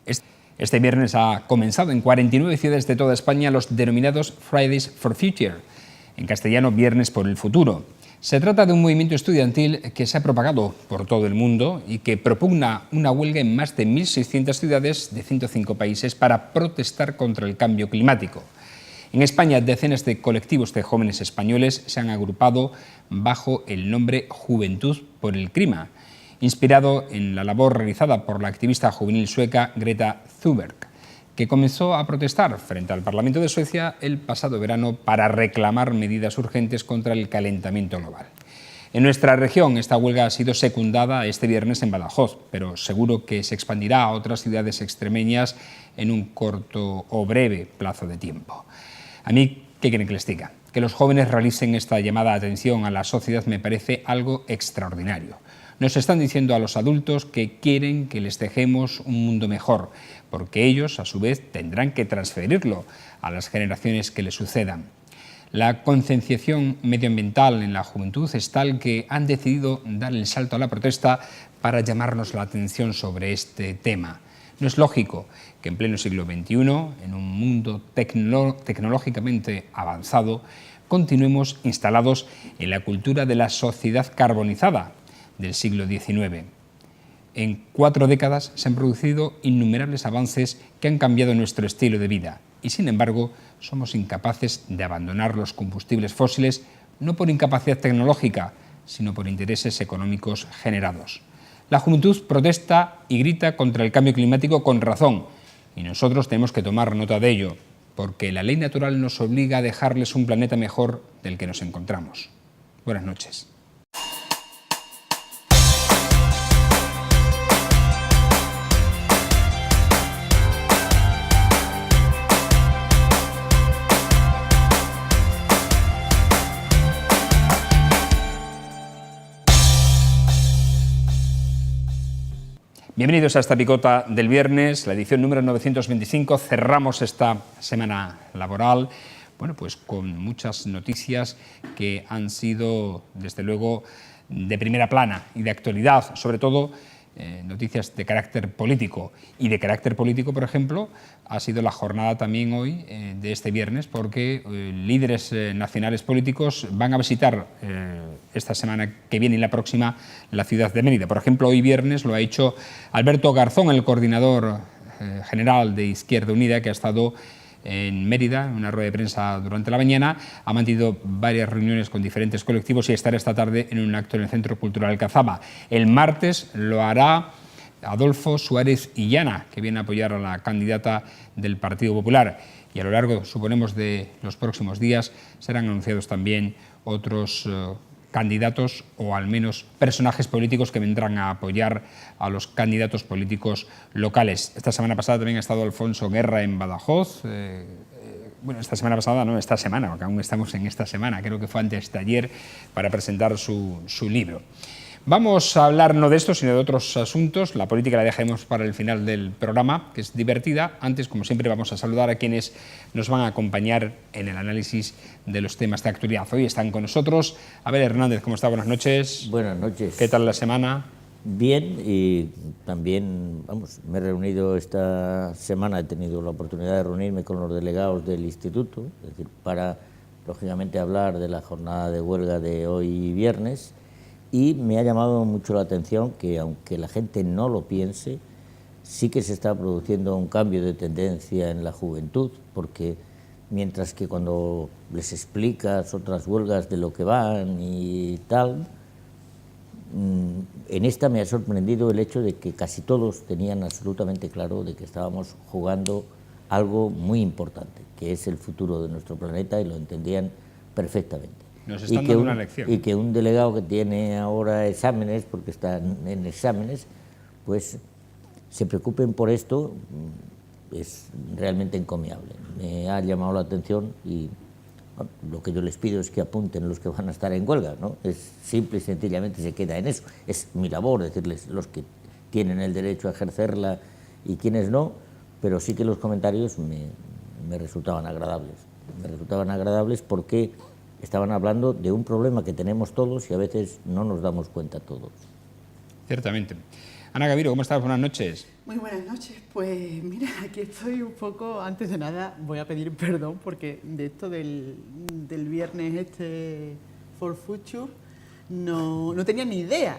Este viernes ha comenzado en 49 ciudades de toda España los denominados Fridays for Future, en castellano Viernes por el Futuro. Se trata de un movimiento estudiantil que se ha propagado por todo el mundo y que propugna una huelga en más de 1.600 ciudades de 105 países para protestar contra el cambio climático. En España, decenas de colectivos de jóvenes españoles se han agrupado bajo el nombre Juventud por el Clima, inspirado en la labor realizada por la activista juvenil sueca Greta Thunberg, que comenzó a protestar frente al Parlamento de Suecia el pasado verano para reclamar medidas urgentes contra el calentamiento global. En nuestra región, esta huelga ha sido secundada este viernes en Badajoz, pero seguro que se expandirá a otras ciudades extremeñas en un corto o breve plazo de tiempo. A mí, ¿qué quieren que les diga? Que los jóvenes realicen esta llamada de atención a la sociedad me parece algo extraordinario. Nos están diciendo a los adultos que quieren que les dejemos un mundo mejor, porque ellos, a su vez, tendrán que transferirlo a las generaciones que les sucedan. La concienciación medioambiental en la juventud es tal que han decidido dar el salto a la protesta para llamarnos la atención sobre este tema. No es lógico que en pleno siglo XXI, en un mundo tecnológicamente avanzado, continuemos instalados en la cultura de la sociedad carbonizada del siglo XIX. En 4 décadas se han producido innumerables avances que han cambiado nuestro estilo de vida y, sin embargo, somos incapaces de abandonar los combustibles fósiles no por incapacidad tecnológica, sino por intereses económicos generados. La juventud protesta y grita contra el cambio climático con razón, y nosotros tenemos que tomar nota de ello, porque la ley natural nos obliga a dejarles un planeta mejor del que nos encontramos. Buenas noches. Bienvenidos a esta picota del viernes, la edición número 925. Cerramos esta semana laboral, bueno, pues con muchas noticias que han sido, desde luego, de primera plana y de actualidad, sobre todo noticias de carácter político. Y de carácter político, por ejemplo, ha sido la jornada también hoy de este viernes, porque líderes nacionales políticos van a visitar esta semana que viene y la próxima la ciudad de Mérida. Por ejemplo, hoy viernes lo ha hecho Alberto Garzón, el coordinador general de Izquierda Unida, que ha estado en Mérida, en una rueda de prensa durante la mañana, ha mantenido varias reuniones con diferentes colectivos y estará esta tarde en un acto en el Centro Cultural Cazaba. El martes lo hará Adolfo Suárez Illana, que viene a apoyar a la candidata del Partido Popular. Y a lo largo, suponemos, de los próximos días serán anunciados también otros candidatos o al menos personajes políticos que vendrán a apoyar a los candidatos políticos locales. Esta semana pasada también ha estado Alfonso Guerra en Badajoz. Bueno, esta semana pasada no, esta semana, porque aún estamos en esta semana, creo que fue antes de ayer, para presentar su libro. Vamos a hablar no de esto, sino de otros asuntos. La política la dejaremos para el final del programa, que es divertida. Antes, como siempre, vamos a saludar a quienes nos van a acompañar en el análisis de los temas de actualidad. Hoy están con nosotros Abel Hernández. ¿Cómo está? Buenas noches. Buenas noches. ¿Qué tal la semana? Bien, y también, vamos, me he reunido esta semana, he tenido la oportunidad de reunirme con los delegados del instituto, es decir, para, lógicamente, hablar de la jornada de huelga de hoy viernes. Y me ha llamado mucho la atención que, aunque la gente no lo piense, sí que se está produciendo un cambio de tendencia en la juventud, porque mientras que cuando les explicas otras huelgas de lo que van y tal, en esta me ha sorprendido el hecho de que casi todos tenían absolutamente claro de que estábamos jugando algo muy importante, que es el futuro de nuestro planeta, y lo entendían perfectamente. Nos están dando una lección. Y que un delegado que tiene ahora exámenes, porque están en exámenes, pues se preocupen por esto, es realmente encomiable. Me ha llamado la atención y bueno, lo que yo les pido es que apunten los que van a estar en huelga, ¿no? Es simple y sencillamente se queda en eso. Es mi labor decirles los que tienen el derecho a ejercerla y quienes no, pero sí que los comentarios me resultaban agradables. Me resultaban agradables porque estaban hablando de un problema que tenemos todos y a veces no nos damos cuenta todos. Ciertamente. Ana Gaviro, ¿cómo estás? Buenas noches. Muy buenas noches. Pues mira, aquí estoy un poco, antes de nada voy a pedir perdón porque de esto del viernes For Future no tenía ni idea.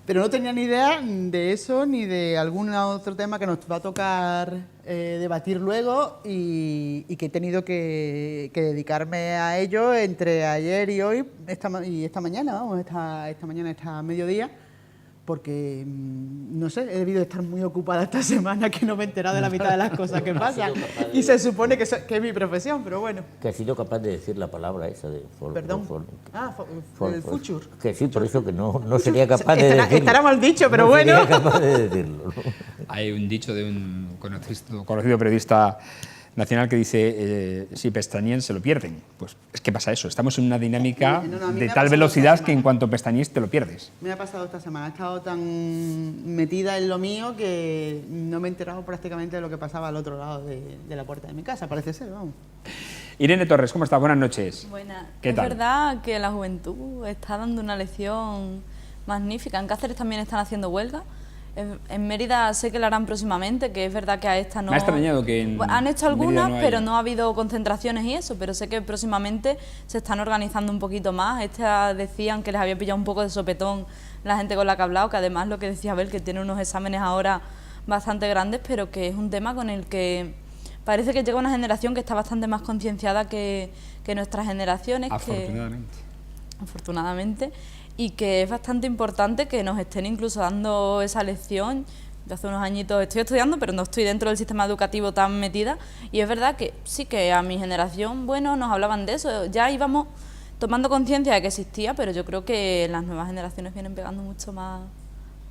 Pero no tenía ni idea de eso ni de algún otro tema que nos va a tocar debatir luego y que he tenido que dedicarme a ello entre ayer y hoy y esta mañana, vamos, esta mañana, esta mediodía, porque, no sé, he debido estar muy ocupada esta semana que no me he enterado de la mitad de las cosas que pasan y se supone que es mi profesión, pero bueno. Que has sido capaz de decir la palabra esa de Perdón. El future. Que sí, por eso que no sería capaz de decirlo. Estará mal dicho, pero bueno. No sería capaz de decirlo, ¿no? Hay un dicho de un conocido periodista nacional que dice, si pestañean se lo pierden. Pues es que pasa eso, estamos en una dinámica de tal velocidad que en cuanto pestañees te lo pierdes. Me ha pasado esta semana, he estado tan metida en lo mío que no me he enterado prácticamente de lo que pasaba al otro lado de la puerta de mi casa, parece ser, vamos. Irene Torres, ¿cómo estás? Buenas noches. Buenas. ¿Qué tal? Es verdad que la juventud está dando una lección magnífica. En Cáceres también están haciendo huelga. En Mérida sé que la harán próximamente, que es verdad que a esta no... Me ha extrañado que han hecho algunas, pero haya. no ha habido concentraciones y eso, pero sé que próximamente se están organizando un poquito más. Decían que les había pillado un poco de sopetón la gente con la que ha hablado, que además lo que decía Abel, que tiene unos exámenes ahora bastante grandes, pero que es un tema con el que parece que llega una generación que está bastante más concienciada que nuestras generaciones. Afortunadamente. Y que es bastante importante que nos estén incluso dando esa lección. Yo hace unos añitos estoy estudiando, pero no estoy dentro del sistema educativo tan metida, y es verdad que sí, que a mi generación, bueno, nos hablaban de eso, ya íbamos tomando conciencia de que existía, pero yo creo que las nuevas generaciones vienen pegando mucho más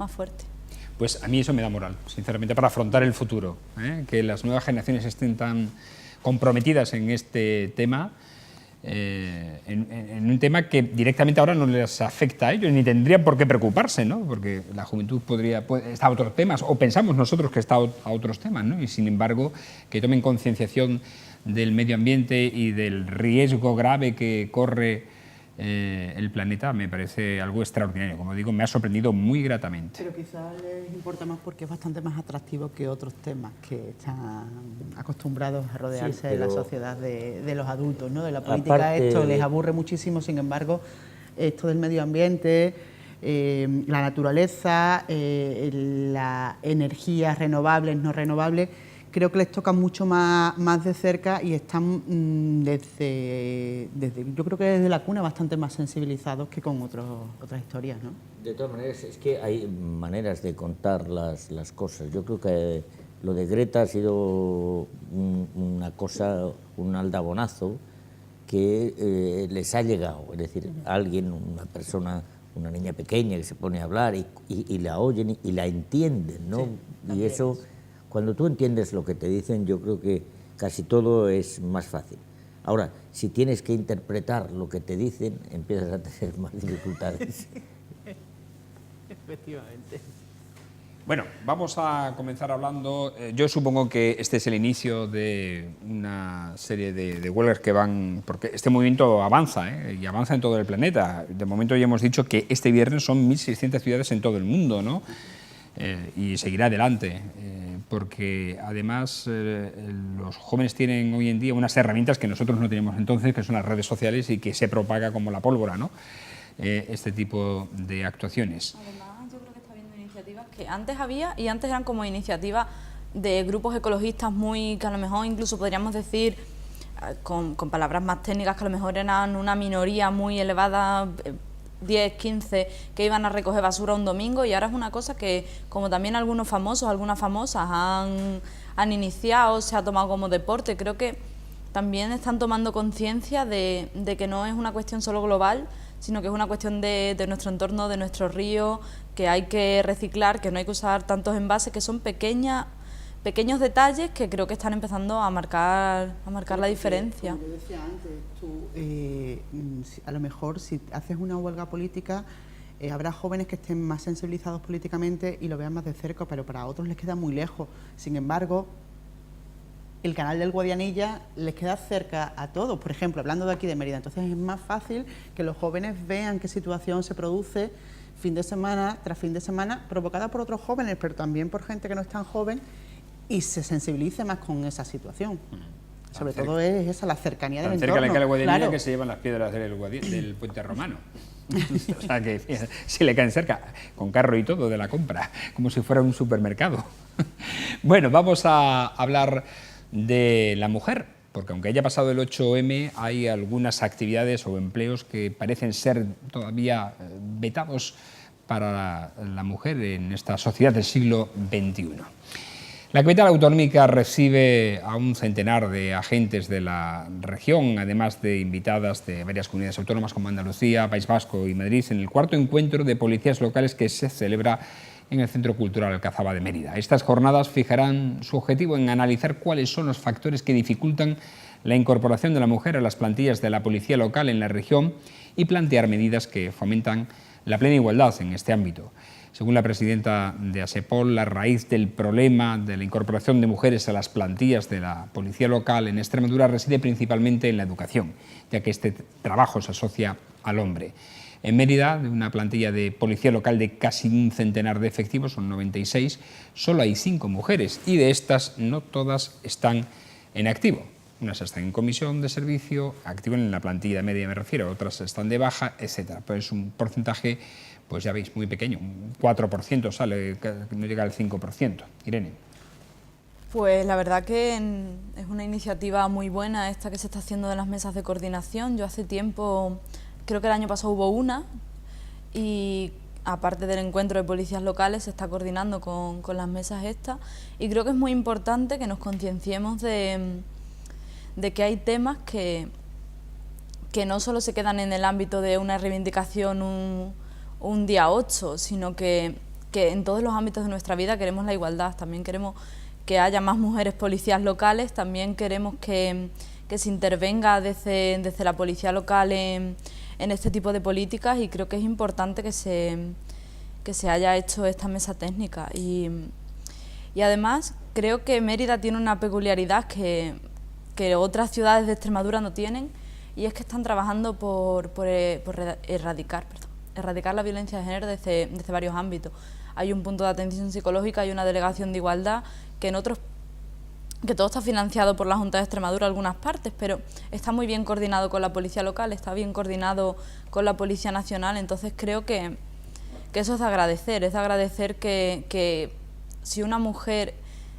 fuerte. Pues a mí eso me da moral, sinceramente, para afrontar el futuro, que las nuevas generaciones estén tan comprometidas en este tema, en un tema que directamente ahora no les afecta a ellos, ni tendrían por qué preocuparse, ¿no? Porque la juventud está a otros temas, o pensamos nosotros que está a otros temas, ¿no? Y sin embargo, que tomen concienciación del medio ambiente y del riesgo grave que corre el planeta, me parece algo extraordinario. Como digo, me ha sorprendido muy gratamente. Pero quizás les importa más porque es bastante más atractivo que otros temas que están acostumbrados a rodearse de la sociedad de los adultos, ¿no? De la política. Aparte, esto les aburre muchísimo, sin embargo, esto del medio ambiente, la naturaleza, la energía renovables, no renovables, creo que les toca mucho más de cerca y están yo creo que desde la cuna bastante más sensibilizados que con otras historias, ¿no? De todas maneras, es que hay maneras de contar las cosas. Yo creo que lo de Greta ha sido una cosa, un aldabonazo que les ha llegado. Es decir, alguien, una persona, una niña pequeña que se pone a hablar y la oyen y la entienden, ¿no? Sí, y eso... Cuando tú entiendes lo que te dicen, yo creo que casi todo es más fácil. Ahora, si tienes que interpretar lo que te dicen, empiezas a tener más dificultades. Efectivamente. Bueno, vamos a comenzar hablando. Yo supongo que este es el inicio de una serie de huelgas que van... Porque este movimiento avanza, y avanza en todo el planeta. De momento ya hemos dicho que este viernes son 1.600 ciudades en todo el mundo, ¿no? Y seguirá adelante, porque además los jóvenes tienen hoy en día unas herramientas que nosotros no teníamos entonces, que son las redes sociales y que se propaga como la pólvora, ¿no? Este tipo de actuaciones. Además, yo creo que está habiendo iniciativas que antes había y antes eran como iniciativas de grupos ecologistas muy, que a lo mejor incluso podríamos decir, con palabras más técnicas, que a lo mejor eran una minoría muy elevada, 10, 15 que iban a recoger basura un domingo, y ahora es una cosa que, como también algunos famosos, algunas famosas han iniciado, se ha tomado como deporte. Creo que también están tomando conciencia de que no es una cuestión solo global, sino que es una cuestión de nuestro entorno, de nuestros ríos, que hay que reciclar, que no hay que usar tantos envases, que son pequeños detalles que creo que están empezando a marcar la diferencia. Como yo decía antes, a lo mejor si haces una huelga política, habrá jóvenes que estén más sensibilizados políticamente y lo vean más de cerca, pero para otros les queda muy lejos. Sin embargo, el canal del Guadianilla les queda cerca a todos, por ejemplo, hablando de aquí de Mérida. Entonces es más fácil que los jóvenes vean qué situación se produce fin de semana tras fin de semana, provocada por otros jóvenes, pero también por gente que no es tan joven, y se sensibilice más con esa situación. Sobre todo es esa, la cercanía del entorno. Tan cerca le cae la guardería claro. que se llevan las piedras del puente romano. O sea que si le caen cerca, con carro y todo de la compra, como si fuera un supermercado. Bueno, vamos a hablar de la mujer, porque aunque haya pasado el 8M, hay algunas actividades o empleos que parecen ser todavía vetados para la mujer en esta sociedad del siglo XXI. La capital autonómica recibe a un centenar de agentes de la región, además de invitadas de varias comunidades autónomas como Andalucía, País Vasco y Madrid, en el cuarto encuentro de policías locales que se celebra en el Centro Cultural Alcazaba de Mérida. Estas jornadas fijarán su objetivo en analizar cuáles son los factores que dificultan la incorporación de la mujer a las plantillas de la policía local en la región y plantear medidas que fomentan la plena igualdad en este ámbito. Según la presidenta de ASEPOL, la raíz del problema de la incorporación de mujeres a las plantillas de la policía local en Extremadura reside principalmente en la educación, ya que este trabajo se asocia al hombre. En Mérida, de una plantilla de policía local de casi un centenar de efectivos, son 96, solo hay 5 mujeres y de estas no todas están en activo. Unas están en comisión de servicio, activo en la plantilla media me refiero, otras están de baja, etc. Pero es un porcentaje, pues ya veis, muy pequeño, un 4% sale, no llega al 5%. Irene. Pues la verdad que es una iniciativa muy buena esta que se está haciendo de las mesas de coordinación. Yo hace tiempo, creo que el año pasado hubo una, y aparte del encuentro de policías locales se está coordinando con las mesas estas, y creo que es muy importante que nos concienciemos de que hay temas que no solo se quedan en el ámbito de una reivindicación un día 8, sino que en todos los ámbitos de nuestra vida queremos la igualdad. También queremos que haya más mujeres policías locales, también queremos que se intervenga desde la policía local en este tipo de políticas, y creo que es importante que se haya hecho esta mesa técnica. Y además creo que Mérida tiene una peculiaridad que otras ciudades de Extremadura no tienen, y es que están trabajando por erradicar la violencia de género desde varios ámbitos. Hay un punto de atención psicológica, hay una delegación de igualdad que todo está financiado por la Junta de Extremadura en algunas partes, pero está muy bien coordinado con la policía local, está bien coordinado con la Policía Nacional. Entonces creo que eso es de agradecer que si una mujer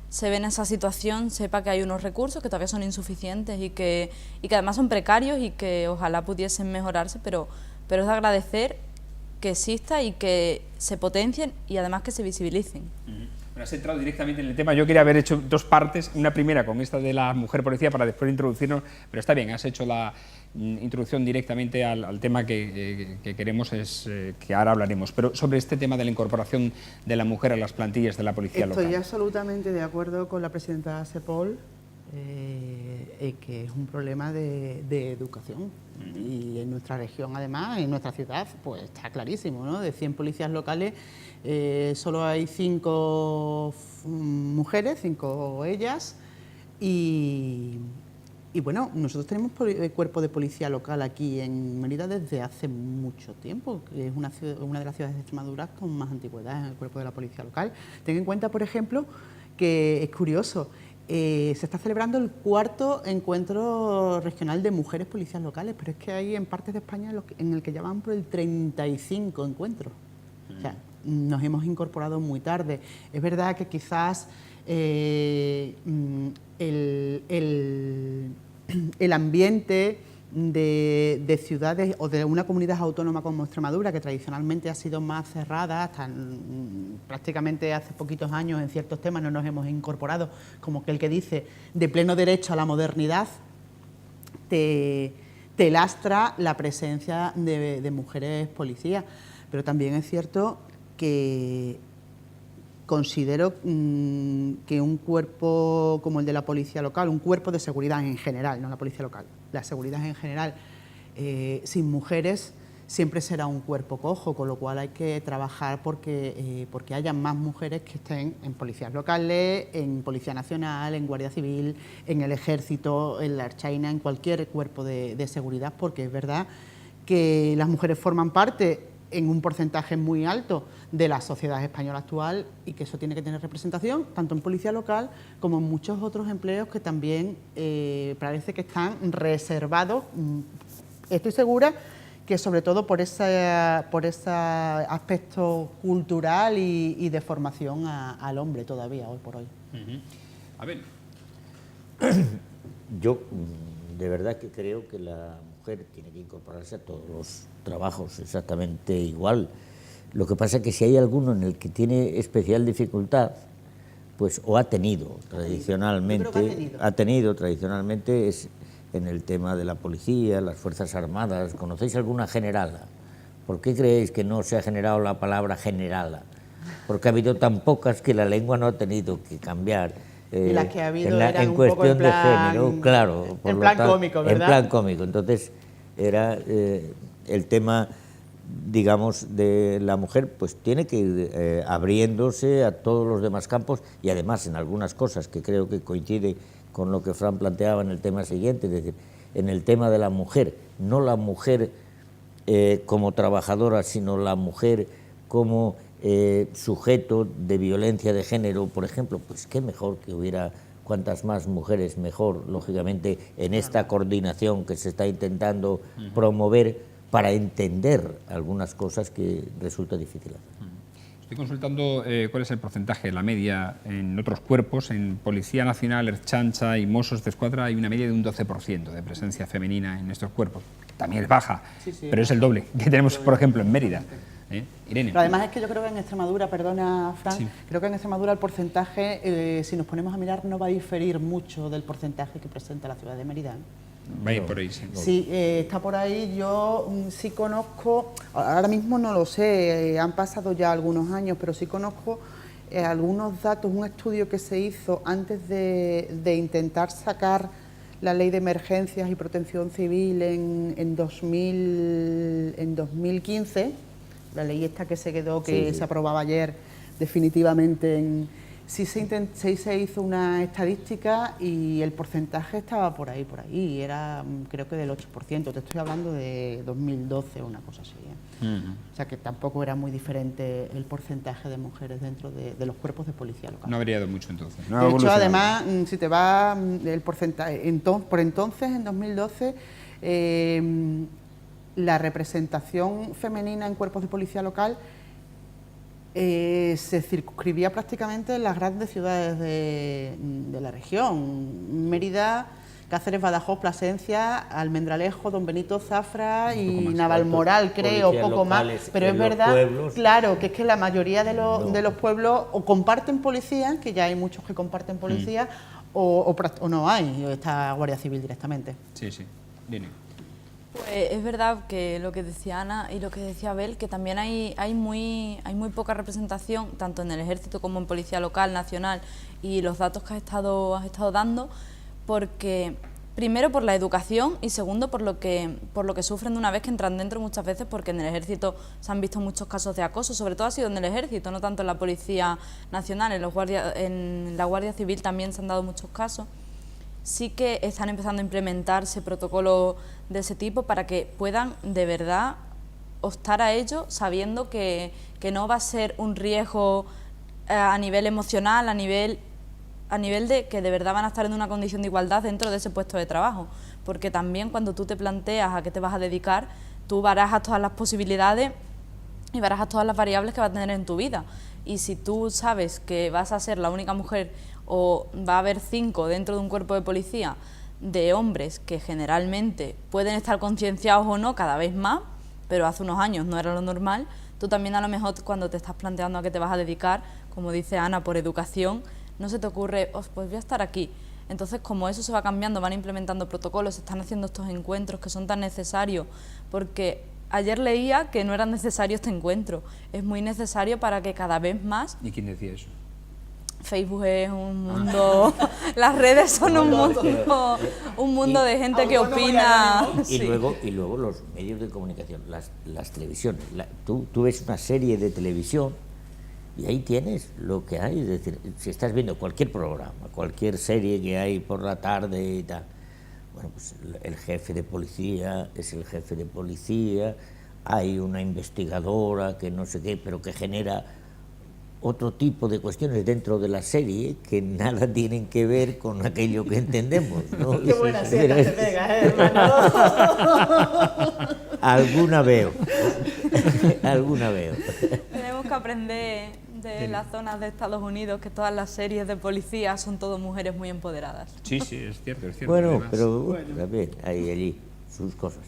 se ve en esa situación, sepa que hay unos recursos que todavía son insuficientes y que además son precarios y que ojalá pudiesen mejorarse, pero es de agradecer que exista y que se potencien y además que se visibilicen. Bueno, has entrado directamente en el tema. Yo quería haber hecho 2 partes, una primera con esta de la mujer policía para después introducirnos, pero está bien, has hecho la introducción directamente al tema que queremos, que ahora hablaremos. Pero sobre este tema de la incorporación de la mujer a las plantillas de la policía local. Estoy absolutamente de acuerdo con la presidenta de ASEPOL, que es un problema de educación. Y en nuestra región, además, en nuestra ciudad, pues está clarísimo, ¿no? De 100 policías locales, solo hay 5 mujeres, 5 ellas, y bueno, nosotros tenemos cuerpo de policía local aquí en Mérida desde hace mucho tiempo, que es una de las ciudades de Extremadura con más antigüedad en el cuerpo de la policía local. Ten en cuenta, por ejemplo, que es curioso, se está celebrando el 4º encuentro regional de mujeres policías locales, pero es que hay en partes de España en el que ya van por el 35 encuentros. O sea, nos hemos incorporado muy tarde. Es verdad que quizás el ambiente de ciudades o de una comunidad autónoma como Extremadura, que tradicionalmente ha sido más cerrada, hasta prácticamente hace poquitos años en ciertos temas no nos hemos incorporado, como que el que dice de pleno derecho a la modernidad, te lastra la presencia de mujeres policías. Pero también es cierto que considero que un cuerpo como el de la policía local, un cuerpo de seguridad en general, no la policía local, la seguridad en general, sin mujeres siempre será un cuerpo cojo, con lo cual hay que trabajar porque haya más mujeres que estén en policías locales, en Policía Nacional, en Guardia Civil, en el Ejército, en la Ertzaintza, en cualquier cuerpo de seguridad, porque es verdad que las mujeres forman parte en un porcentaje muy alto de la sociedad española actual y que eso tiene que tener representación tanto en policía local como en muchos otros empleos que también parece que están reservados. Estoy segura que sobre todo por ese aspecto cultural y de formación al hombre todavía hoy por hoy. A ver. Yo de verdad que creo que la mujer tiene que incorporarse a todos los trabajos exactamente igual. Lo que pasa es que si hay alguno en el que tiene especial dificultad, pues o ha tenido tradicionalmente, tradicionalmente es en el tema de la policía, las Fuerzas Armadas. ¿Conocéis alguna generala? ¿Por qué creéis que no se ha generado la palabra generala? Porque ha habido tan pocas que la lengua no ha tenido que cambiar. Y las que ha habido eran en un cuestión poco en plan, de género, claro. En plan cómico, ¿verdad? En plan cómico. Entonces, era el tema, digamos, de la mujer, pues tiene que ir abriéndose a todos los demás campos y además en algunas cosas que creo que coincide con lo que Fran planteaba en el tema siguiente, es decir, en el tema de la mujer, no la mujer como trabajadora, sino la mujer como sujeto de violencia de género, por ejemplo, pues qué mejor que hubiera cuantas más mujeres mejor, lógicamente, en esta coordinación que se está intentando promover para entender algunas cosas que resulta difícil hacer. Estoy consultando cuál es el porcentaje, la media en otros cuerpos. En Policía Nacional, Ertzaintza y Mossos de Escuadra hay una media de un 12% de presencia femenina en estos cuerpos. También es baja, pero es el doble que tenemos, por ejemplo, en Mérida. Irene. Pero además es que yo creo que en Extremadura, perdona Fran, creo que en Extremadura el porcentaje, si nos ponemos a mirar, no va a diferir mucho del porcentaje que presenta la ciudad de Mérida. Va a ir por ahí, sí. Sí, está por ahí. Yo sí conozco, ahora mismo no lo sé, han pasado ya algunos años, pero sí conozco algunos datos, un estudio que se hizo antes de intentar sacar la Ley de Emergencias y Protección Civil en 2015, la ley esta que se quedó, que se aprobaba ayer definitivamente, sí se hizo una estadística y el porcentaje estaba por ahí, era creo que del 8%, te estoy hablando de 2012 o una cosa así. O sea que tampoco era muy diferente el porcentaje de mujeres dentro de los cuerpos de policía local. No ha variado mucho entonces. De hecho, además, si te va el porcentaje, por entonces, en 2012, la representación femenina en cuerpos de policía local se circunscribía prácticamente en las grandes ciudades de la región: Mérida, Cáceres, Badajoz, Plasencia, Almendralejo, Don Benito, Zafra y Navalmoral, creo, poco más. Pero es verdad, claro, que es que la mayoría de los pueblos o comparten policía, que ya hay muchos que comparten policía, o no hay, está Guardia Civil directamente. Sí, sí. Dime. Pues es verdad que lo que decía Ana y lo que decía Abel, que también hay muy poca representación, tanto en el Ejército como en Policía Local, Nacional, y los datos que has estado dando, porque primero por la educación y segundo por lo que sufren de una vez que entran dentro muchas veces, porque en el Ejército se han visto muchos casos de acoso, sobre todo ha sido en el Ejército, no tanto en la Policía Nacional, en la Guardia Civil también se han dado muchos casos. Sí que están empezando a implementarse protocolos de ese tipo para que puedan de verdad optar a ello, sabiendo que no va a ser un riesgo a nivel emocional, a nivel de que de verdad van a estar en una condición de igualdad dentro de ese puesto de trabajo. Porque también cuando tú te planteas a qué te vas a dedicar, tú barajas todas las posibilidades y barajas todas las variables que vas a tener en tu vida. Y si tú sabes que vas a ser la única mujer o va a haber 5 dentro de un cuerpo de policía de hombres que generalmente pueden estar concienciados o no cada vez más, pero hace unos años no era lo normal, tú también a lo mejor cuando te estás planteando a qué te vas a dedicar, como dice Ana, por educación, no se te ocurre, pues voy a estar aquí. Entonces, como eso se va cambiando, van implementando protocolos, se están haciendo estos encuentros que son tan necesarios, porque ayer leía que no era necesario este encuentro, es muy necesario para que cada vez más... ¿Y quién decía eso? Facebook es un mundo, las redes son un mundo de gente que opina. Y luego los medios de comunicación, las televisiones. Tú ves una serie de televisión y ahí tienes lo que hay. Es decir, si estás viendo cualquier programa, cualquier serie que hay por la tarde y tal, bueno, pues el jefe de policía es el jefe de policía, hay una investigadora que no sé qué, pero que genera otro tipo de cuestiones dentro de la serie que nada tienen que ver con aquello que entendemos, ¿no? Qué buena siesta te pega, hermano. Alguna veo, alguna veo. Tenemos que aprender de las zonas de Estados Unidos que todas las series de policía son todo mujeres muy empoderadas. Sí, sí, es cierto, es cierto. Bueno, además. pero también hay allí sus cosas.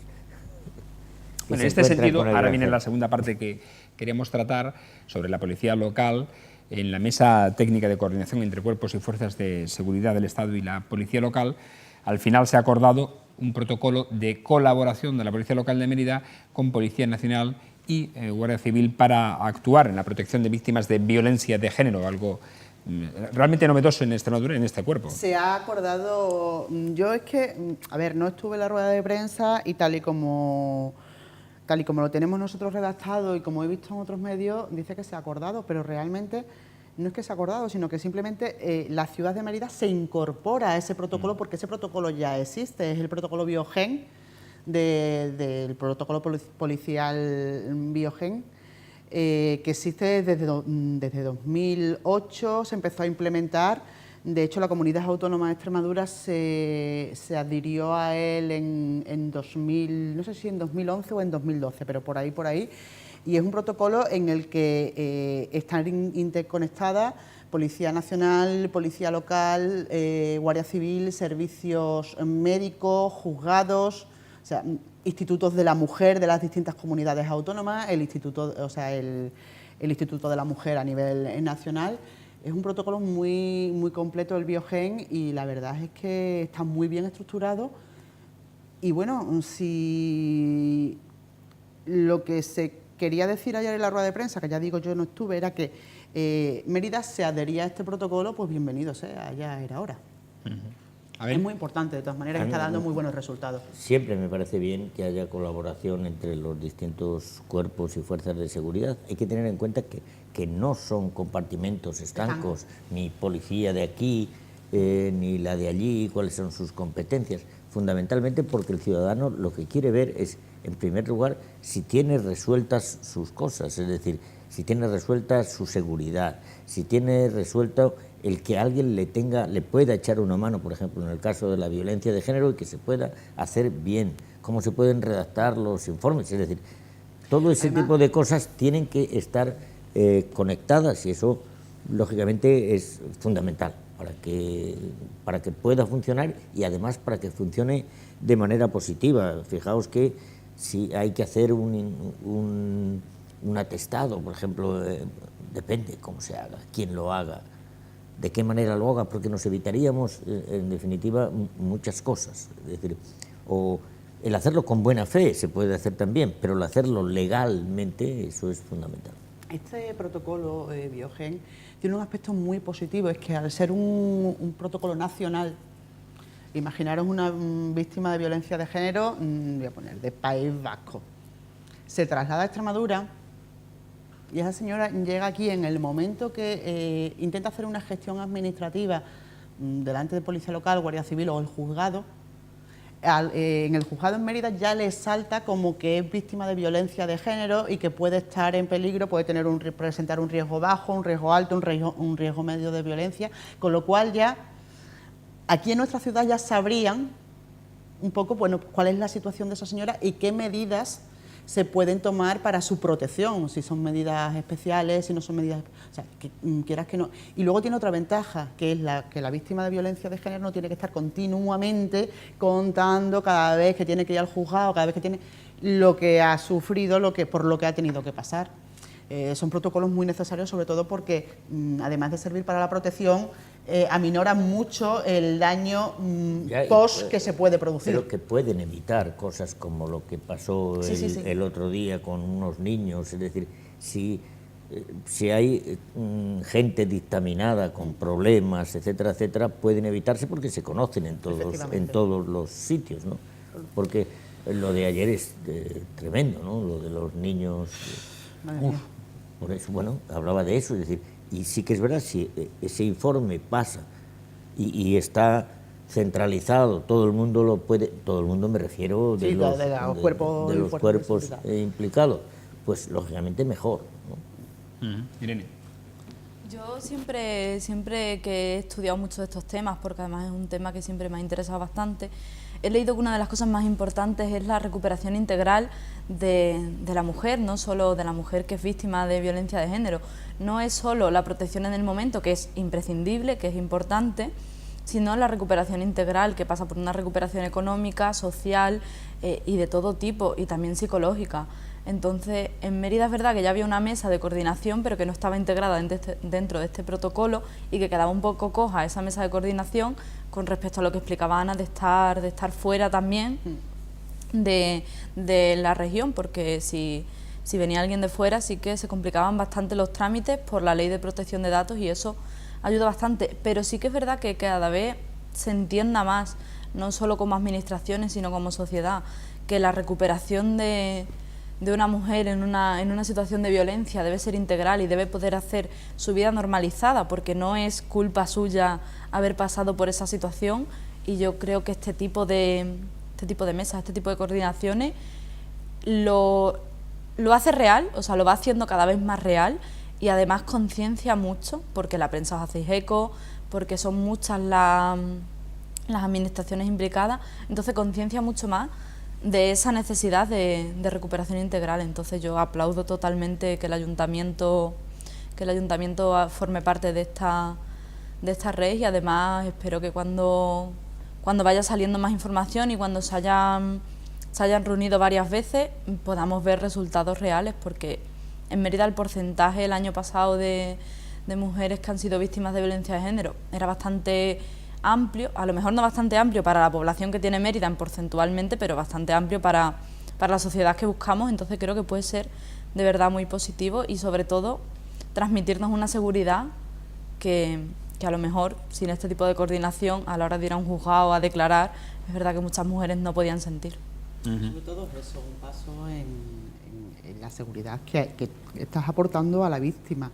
Bueno, se en este encuentran sentido, con el ahora viene granjero. la segunda parte que queríamos tratar sobre la policía local. En la mesa técnica de coordinación entre cuerpos y fuerzas de seguridad del Estado y la policía local, al final se ha acordado un protocolo de colaboración de la Policía Local de Mérida con Policía Nacional y Guardia Civil para actuar en la protección de víctimas de violencia de género, algo realmente novedoso en Extremadura, en este cuerpo. Se ha acordado, yo es que, a ver, no estuve en la rueda de prensa y tal y como lo tenemos nosotros redactado y como he visto en otros medios, dice que se ha acordado, pero realmente no es que se ha acordado, sino que simplemente la ciudad de Mérida se incorpora a ese protocolo porque ese protocolo ya existe, es el protocolo Biogen, del protocolo policial Biogen, que existe desde 2008, se empezó a implementar. De hecho, la Comunidad Autónoma de Extremadura se adhirió a él en 2000, no sé si en 2011 o en 2012, pero por ahí. Y es un protocolo en el que están interconectadas Policía Nacional, Policía Local, Guardia Civil, servicios médicos, juzgados, o sea, institutos de la mujer de las distintas comunidades autónomas, el Instituto de la Mujer a nivel nacional. Es un protocolo muy completo el Biogen y la verdad es que está muy bien estructurado. Y bueno, si lo que se quería decir ayer en la rueda de prensa, que ya digo yo no estuve, era que Mérida se adhería a este protocolo, pues bienvenido sea, ya era hora. A ver. Es muy importante, de todas maneras, y está dando muy buenos resultados. Siempre me parece bien que haya colaboración entre los distintos cuerpos y fuerzas de seguridad. Hay que tener en cuenta que no son compartimentos estancos, ni policía de aquí, ni la de allí, cuáles son sus competencias. Fundamentalmente porque el ciudadano lo que quiere ver es, en primer lugar, si tiene resueltas sus cosas, es decir, si tiene resuelta su seguridad, si tiene resuelto el que alguien le pueda echar una mano, por ejemplo, en el caso de la violencia de género, y que se pueda hacer bien, cómo se pueden redactar los informes, es decir, todo ese tipo de cosas tienen que estar conectadas y eso, lógicamente, es fundamental para que pueda funcionar y además para que funcione de manera positiva. Fijaos que si hay que hacer un atestado, por ejemplo, depende cómo se haga, quién lo haga, de qué manera lo haga, porque nos evitaríamos, en definitiva, muchas cosas. Es decir, o el hacerlo con buena fe se puede hacer también, pero el hacerlo legalmente, eso es fundamental. Este protocolo Biogen tiene un aspecto muy positivo, es que al ser un protocolo nacional, imaginaros una víctima de violencia de género, voy a poner, de País Vasco, se traslada a Extremadura y esa señora llega aquí en el momento que intenta hacer una gestión administrativa delante de Policía Local, Guardia Civil o el juzgado. En el juzgado en Mérida ya le salta como que es víctima de violencia de género y que puede estar en peligro, puede presentar un riesgo bajo, un riesgo alto, un riesgo medio de violencia, con lo cual ya aquí en nuestra ciudad ya sabrían un poco, bueno, cuál es la situación de esa señora y qué medidas se pueden tomar para su protección, si son medidas especiales, si no son medidas... O sea, que quieras que no... Y luego tiene otra ventaja, que es que la víctima de violencia de género no tiene que estar continuamente contando cada vez que tiene que ir al juzgado, cada vez que tiene lo que ha sufrido, por lo que ha tenido que pasar. Son protocolos muy necesarios, sobre todo porque, además de servir para la protección, aminoran mucho el daño post que se puede producir. Pero que pueden evitar cosas como lo que pasó el otro día con unos niños, es decir, si hay gente dictaminada con problemas, etcétera, etcétera, pueden evitarse porque se conocen en todos los sitios, ¿no? Porque lo de ayer es tremendo, ¿no? Lo de los niños. Por eso, bueno, hablaba de eso, es decir, y sí que es verdad, si ese informe pasa y está centralizado, todo el mundo lo puede, todo el mundo me refiero de Sí, los, de los cuerpos, de los fuerzas cuerpos implicadas. implicados, pues lógicamente mejor, ¿no? Irene. Yo siempre que he estudiado mucho de estos temas, porque además es un tema que siempre me ha interesado bastante, he leído que una de las cosas más importantes es la recuperación integral de la mujer, no solo de la mujer que es víctima de violencia de género. No es solo la protección en el momento, que es imprescindible, que es importante, sino la recuperación integral, que pasa por una recuperación económica, social y de todo tipo, y también psicológica. Entonces, en Mérida es verdad que ya había una mesa de coordinación, pero que no estaba integrada dentro de este protocolo y que quedaba un poco coja esa mesa de coordinación con respecto a lo que explicaba Ana de estar fuera también de la región, porque si venía alguien de fuera sí que se complicaban bastante los trámites por la ley de protección de datos y eso ayuda bastante, pero sí que es verdad que cada vez se entienda más, no solo como administraciones, sino como sociedad, que la recuperación de una mujer en una situación de violencia debe ser integral y debe poder hacer su vida normalizada, porque no es culpa suya haber pasado por esa situación, y yo creo que este tipo de mesas, este tipo de coordinaciones lo hace real, o sea, lo va haciendo cada vez más real, y además conciencia mucho, porque la prensa os hacéis eco, porque son muchas las administraciones implicadas, entonces conciencia mucho más de esa necesidad de recuperación integral. Entonces yo aplaudo totalmente que el ayuntamiento forme parte de esta red, y además espero que cuando vaya saliendo más información y cuando se hayan reunido varias veces podamos ver resultados reales, porque en Mérida el porcentaje el año pasado de mujeres que han sido víctimas de violencia de género era bastante amplio, a lo mejor no bastante amplio para la población que tiene Mérida porcentualmente, pero bastante amplio para la sociedad que buscamos. Entonces creo que puede ser de verdad muy positivo y sobre todo transmitirnos una seguridad que a lo mejor sin este tipo de coordinación a la hora de ir a un juzgado a declarar, es verdad que muchas mujeres no podían sentir. Sobre todo eso, un paso en la seguridad que estás aportando a la víctima,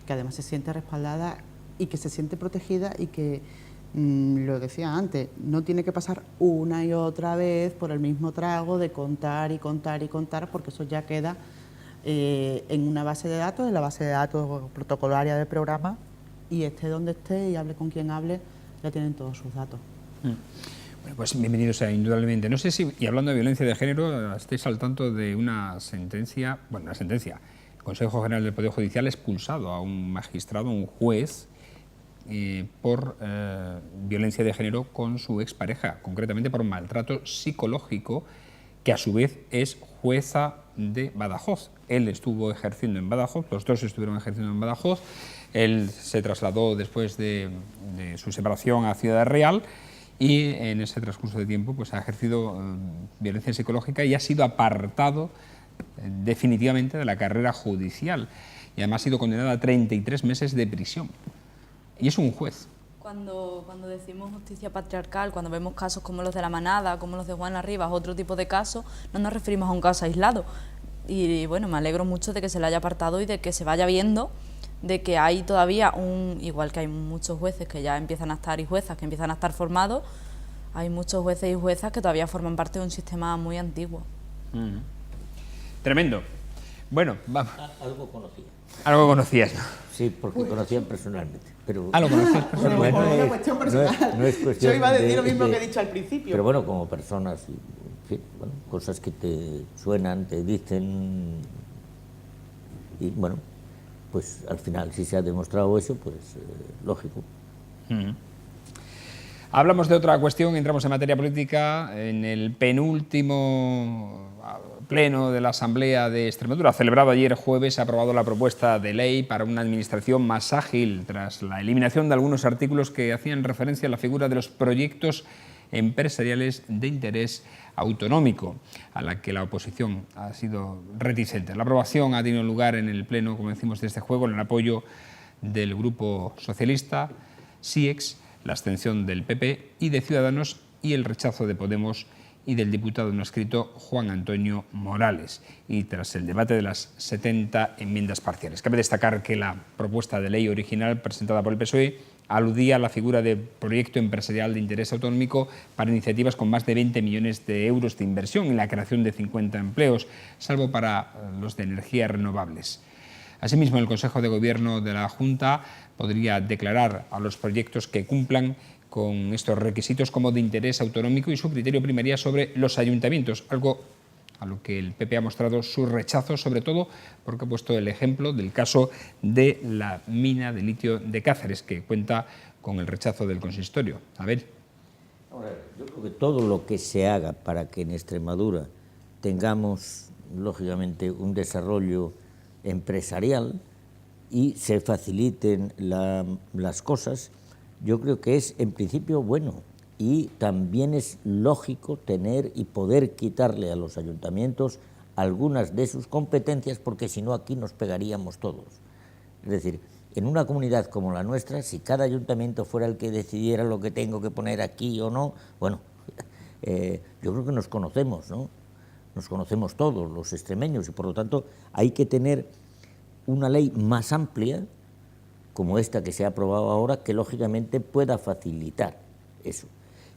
que además se siente respaldada y que se siente protegida y que, lo decía antes, no tiene que pasar una y otra vez por el mismo trago de contar y contar y contar, porque eso ya queda en una base de datos, en la base de datos protocolaria del programa, y esté donde esté y hable con quien hable, ya tienen todos sus datos. Bueno, pues bienvenidos indudablemente. No sé si, y hablando de violencia de género, estáis al tanto de una sentencia. El Consejo General del Poder Judicial ha expulsado a un magistrado, un juez, por violencia de género con su expareja, concretamente por maltrato psicológico, que a su vez es jueza de Badajoz. Él estuvo ejerciendo en Badajoz, los dos estuvieron ejerciendo en Badajoz. Él se trasladó después de su separación a Ciudad Real y en ese transcurso de tiempo pues, ha ejercido violencia psicológica y ha sido apartado definitivamente de la carrera judicial, y además ha sido condenado a 33 meses de prisión. Y es un juez. Cuando decimos justicia patriarcal, cuando vemos casos como los de La Manada, como los de Juana Rivas, otro tipo de casos, no nos referimos a un caso aislado. Y bueno, me alegro mucho de que se le haya apartado y de que se vaya viendo de que hay todavía igual que hay muchos jueces que ya empiezan a estar y juezas que empiezan a estar formados, hay muchos jueces y juezas que todavía forman parte de un sistema muy antiguo. Tremendo. Bueno, vamos. Algo conocía. Algo conocías, ¿no? Sí, porque conocían personalmente. Pero Lo conocías personalmente. Bueno, es una cuestión personal. no es cuestión Yo iba a decir lo mismo de- que he dicho al principio. Pero bueno, como personas, en fin, bueno, cosas que te suenan, te dicen, y bueno, pues al final si se ha demostrado eso, pues lógico. Hablamos de otra cuestión, entramos en materia política. En el penúltimo pleno de la Asamblea de Extremadura, celebrado ayer jueves, se ha aprobado la propuesta de ley para una administración más ágil, tras la eliminación de algunos artículos que hacían referencia a la figura de los proyectos empresariales de interés autonómico, a la que la oposición ha sido reticente. La aprobación ha tenido lugar en el pleno, como decimos, de este juego, en el apoyo del Grupo Socialista, SIEX, la abstención del PP y de Ciudadanos y el rechazo de Podemos y del diputado no escrito Juan Antonio Morales, y tras el debate de las 70 enmiendas parciales. Cabe destacar que la propuesta de ley original presentada por el PSOE aludía a la figura de proyecto empresarial de interés autonómico para iniciativas con más de 20 millones de euros de inversión en la creación de 50 empleos, salvo para los de energías renovables. Asimismo, el Consejo de Gobierno de la Junta podría declarar a los proyectos que cumplan con estos requisitos como de interés autonómico y su criterio primaría sobre los ayuntamientos, algo a lo que el PP ha mostrado su rechazo, sobre todo porque ha puesto el ejemplo del caso de la mina de litio de Cáceres, que cuenta con el rechazo del consistorio. A ver. Ahora, yo creo que todo lo que se haga para que en Extremadura tengamos, lógicamente, un desarrollo empresarial y se faciliten las cosas, yo creo que es en principio bueno. Y también es lógico tener y poder quitarle a los ayuntamientos algunas de sus competencias, porque si no aquí nos pegaríamos todos. Es decir, en una comunidad como la nuestra, si cada ayuntamiento fuera el que decidiera lo que tengo que poner aquí o no, bueno, yo creo que nos conocemos, ¿no? Nos conocemos todos los extremeños y por lo tanto hay que tener una ley más amplia, como esta que se ha aprobado ahora, que lógicamente pueda facilitar eso.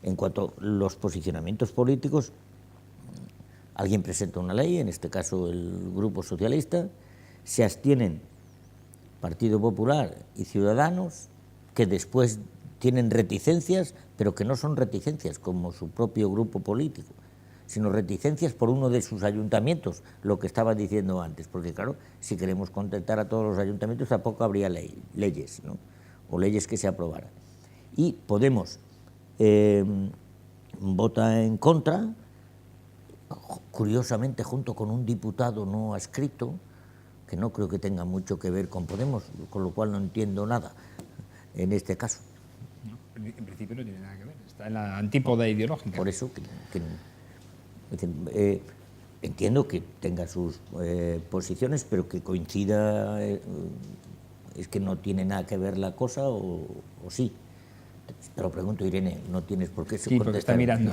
En cuanto a los posicionamientos políticos, alguien presenta una ley, en este caso el Grupo Socialista, se abstienen Partido Popular y Ciudadanos, que después tienen reticencias, pero que no son reticencias como su propio grupo político, sino reticencias por uno de sus ayuntamientos, lo que estaba diciendo antes, porque claro, si queremos contentar a todos los ayuntamientos tampoco habría leyes, ¿no? O leyes que se aprobaran. Y Podemos vota en contra, curiosamente junto con un diputado no adscrito, que no creo que tenga mucho que ver con Podemos, con lo cual no entiendo nada en este caso. No, en principio no tiene nada que ver, está en la antípoda ideológica. Por eso entiendo que tenga sus posiciones, pero que coincida, es que no tiene nada que ver la cosa o sí. Te lo pregunto, Irene, no tienes por qué Sí, porque está mirando.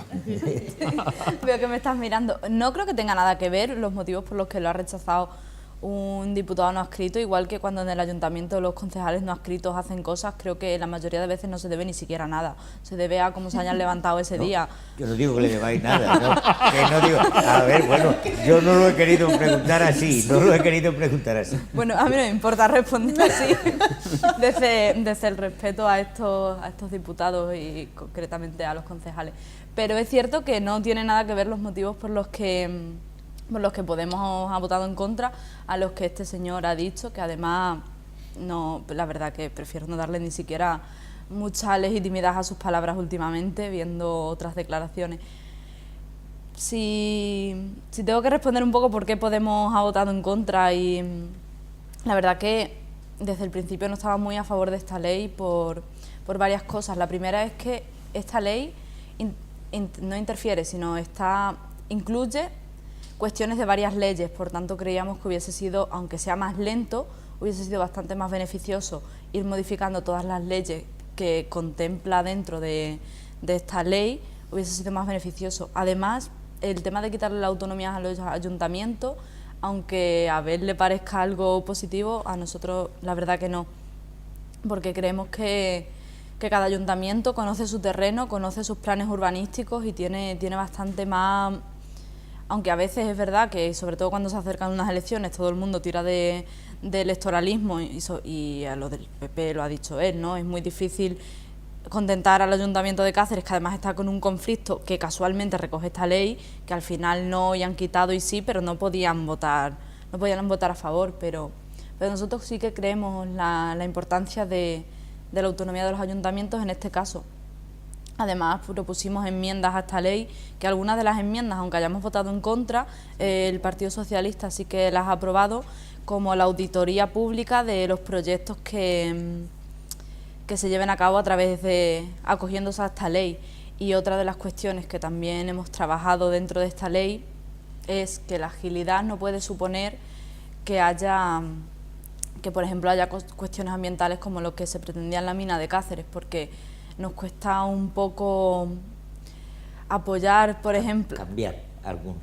Veo que me estás mirando. No creo que tenga nada que ver los motivos por los que lo ha rechazado un diputado no adscrito, igual que cuando en el ayuntamiento los concejales no adscritos hacen cosas, creo que la mayoría de veces no se debe ni siquiera nada, se debe a cómo se hayan levantado ese día. Yo no digo que le debáis nada, ¿no? Que no digo, a ver, bueno, yo no lo he querido preguntar así, Bueno, a mí no me importa responder así, desde el respeto a estos diputados y concretamente a los concejales, pero es cierto que no tiene nada que ver los motivos por los que Podemos ha votado en contra, a los que este señor ha dicho, que además, no, la verdad que prefiero no darle ni siquiera mucha legitimidad a sus palabras últimamente, viendo otras declaraciones. Si tengo que responder un poco por qué Podemos ha votado en contra, y la verdad que desde el principio no estaba muy a favor de esta ley por varias cosas. La primera es que esta ley no interfiere, sino incluye cuestiones de varias leyes, por tanto creíamos que hubiese sido, aunque sea más lento, hubiese sido bastante más beneficioso ir modificando todas las leyes que contempla dentro de esta ley, hubiese sido más beneficioso. Además, el tema de quitarle la autonomía a los ayuntamientos, aunque a Abel le parezca algo positivo, a nosotros la verdad que no, porque creemos que cada ayuntamiento conoce su terreno, conoce sus planes urbanísticos y tiene bastante más. Aunque a veces es verdad que, sobre todo cuando se acercan unas elecciones, todo el mundo tira de electoralismo y a lo del PP lo ha dicho él, ¿no? Es muy difícil contentar al Ayuntamiento de Cáceres, que además está con un conflicto que casualmente recoge esta ley, que al final no y han quitado y sí, pero no podían votar a favor, pero nosotros sí que creemos la importancia de la autonomía de los ayuntamientos en este caso. Además, propusimos enmiendas a esta ley, que algunas de las enmiendas, aunque hayamos votado en contra, el Partido Socialista sí que las ha aprobado, como la auditoría pública de los proyectos que se lleven a cabo a través acogiéndose a esta ley. Y otra de las cuestiones que también hemos trabajado dentro de esta ley es que la agilidad no puede suponer que por ejemplo, haya cuestiones ambientales como lo que se pretendía en la mina de Cáceres, porque nos cuesta un poco apoyar, por ejemplo. Cambiar algún.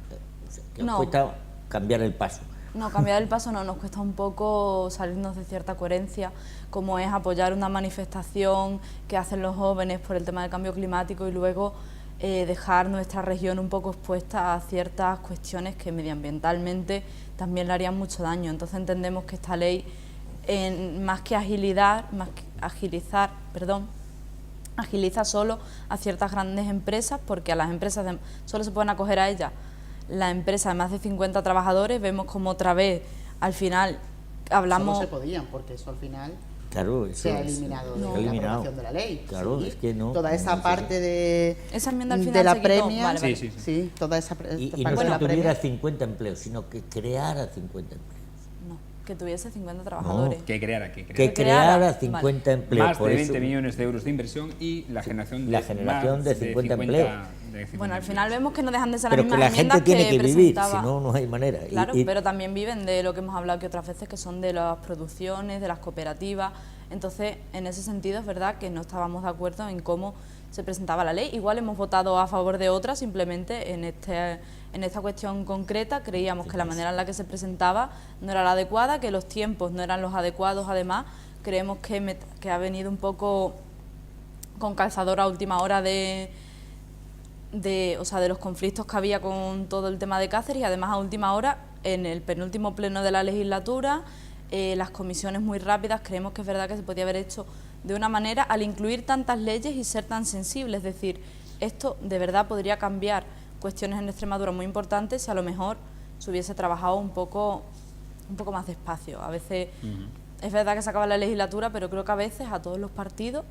Nos cuesta cambiar el paso. No, cambiar el paso no, nos cuesta un poco salirnos de cierta coherencia, como es apoyar una manifestación que hacen los jóvenes por el tema del cambio climático y luego dejar nuestra región un poco expuesta a ciertas cuestiones que medioambientalmente también le harían mucho daño. Entonces entendemos que esta ley, más que agilizar, agiliza solo a ciertas grandes empresas, porque a las empresas solo se pueden acoger a ellas las empresas de más de 50 trabajadores. Vemos como otra vez al final hablamos... Solo se podían, porque eso al final Claro, eso se ha eliminado de la aprobación de la ley. Claro, Sí, es que no. toda esa parte de, Esa enmienda al final de la se quitó. premia, Vale, vale. sí, toda esa Y parte no de que la tuviera premia. 50 empleos, sino que creara 50 empleos. No, que tuviese 50 trabajadores. Que creara. Que creara, creara 50 empleos. Más por de eso- 20 millones de euros de inversión y la generación La de, generación más de 50 empleos. Bueno, al final vemos que no dejan de ser las Pero que mismas la enmiendas gente tiene que vivir, presentaba. si no, no hay manera. Claro, pero también viven de lo que hemos hablado que otras veces, que son de las producciones, de las cooperativas. Entonces, en ese sentido es verdad que no estábamos de acuerdo en cómo se presentaba la ley. Igual hemos votado a favor de otra, simplemente en esta cuestión concreta creíamos que la manera en la que se presentaba no era la adecuada, que los tiempos no eran los adecuados. Además, creemos que ha venido un poco con calzador a última hora de los conflictos que había con todo el tema de Cáceres, y además a última hora, en el penúltimo pleno de la legislatura, las comisiones muy rápidas. Creemos que es verdad que se podía haber hecho de una manera, al incluir tantas leyes y ser tan sensibles. Es decir, esto de verdad podría cambiar cuestiones en Extremadura muy importantes si a lo mejor se hubiese trabajado un poco más despacio. A veces es verdad que se acaba la legislatura, pero creo que a veces a todos los partidos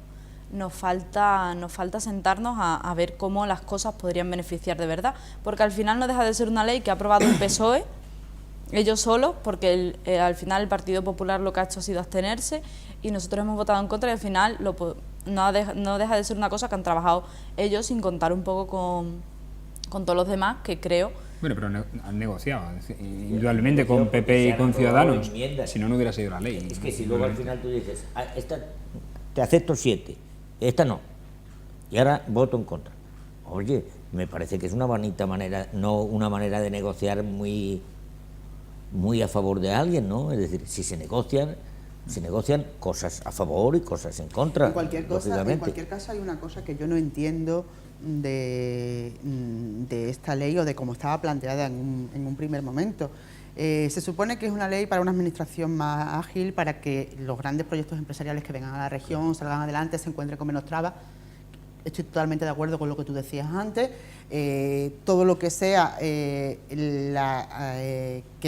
nos falta sentarnos a ver cómo las cosas podrían beneficiar de verdad, porque al final no deja de ser una ley que ha aprobado el PSOE, ellos solos, porque al final el Partido Popular lo que ha hecho ha sido abstenerse y nosotros hemos votado en contra, y al final no deja de ser una cosa que han trabajado ellos sin contar un poco con todos los demás, que creo... Bueno, pero han negociado indudablemente con PP y con Ciudadanos, si no, no hubiera sido la ley. Es que si luego al final tú dices, esta te acepto 7, esta no, y ahora voto en contra. Oye, me parece que es una bonita manera, no una manera de negociar muy a favor de alguien, ¿no? Es decir, si se negocian cosas a favor y cosas en contra. En cualquier caso hay una cosa que yo no entiendo de esta ley, o de cómo estaba planteada en un primer momento. Se supone que es una ley para una administración más ágil, para que los grandes proyectos empresariales que vengan a la región salgan adelante, se encuentren con menos trabas. Estoy totalmente de acuerdo con lo que tú decías antes. Todo lo que sea que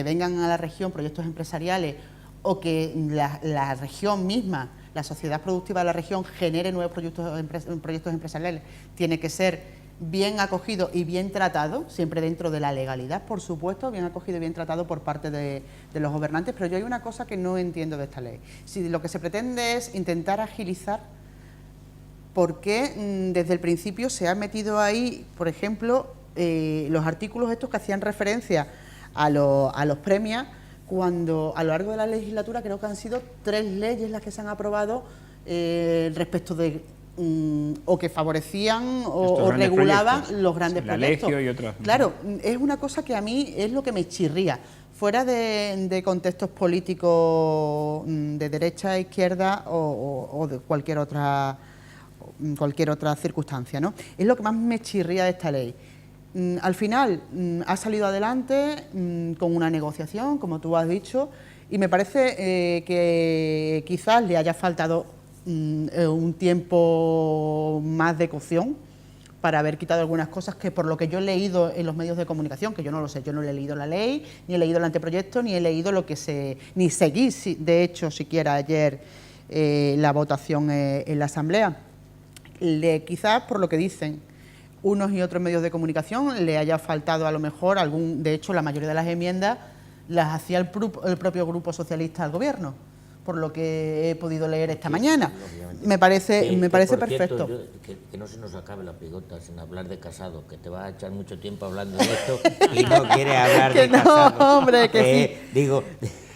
vengan a la región proyectos empresariales, o que la región misma, la sociedad productiva de la región, genere nuevos proyectos empresariales, tiene que ser bien acogido y bien tratado, siempre dentro de la legalidad, por supuesto, bien acogido y bien tratado por parte de los gobernantes. Pero yo hay una cosa que no entiendo de esta ley. Si lo que se pretende es intentar agilizar, ¿por qué desde el principio se han metido ahí, por ejemplo, los artículos estos que hacían referencia a los premios, cuando a lo largo de la legislatura creo que han sido 3 leyes las que se han aprobado respecto de o que favorecían o regulaban los grandes proyectos? La Legio y otras. Claro, es una cosa que a mí es lo que me chirría. Fuera de contextos políticos de derecha a izquierda o de cualquier otra circunstancia, ¿no? Es lo que más me chirría de esta ley. Al final ha salido adelante con una negociación, como tú has dicho, y me parece que quizás le haya faltado un tiempo más de cocción para haber quitado algunas cosas que, por lo que yo he leído en los medios de comunicación, que yo no lo sé, yo no he leído la ley, ni he leído el anteproyecto, ni he leído ni seguí, de hecho, siquiera ayer la votación en la Asamblea. Quizás por lo que dicen unos y otros medios de comunicación le haya faltado a lo mejor de hecho la mayoría de las enmiendas las hacía el propio Grupo Socialista al Gobierno, por lo que he podido leer esta mañana. Me parece perfecto. Que no se nos acabe la pigota sin hablar de Casado, que te va a echar mucho tiempo hablando de esto y no quiere hablar de Casado. Hombre, que sí.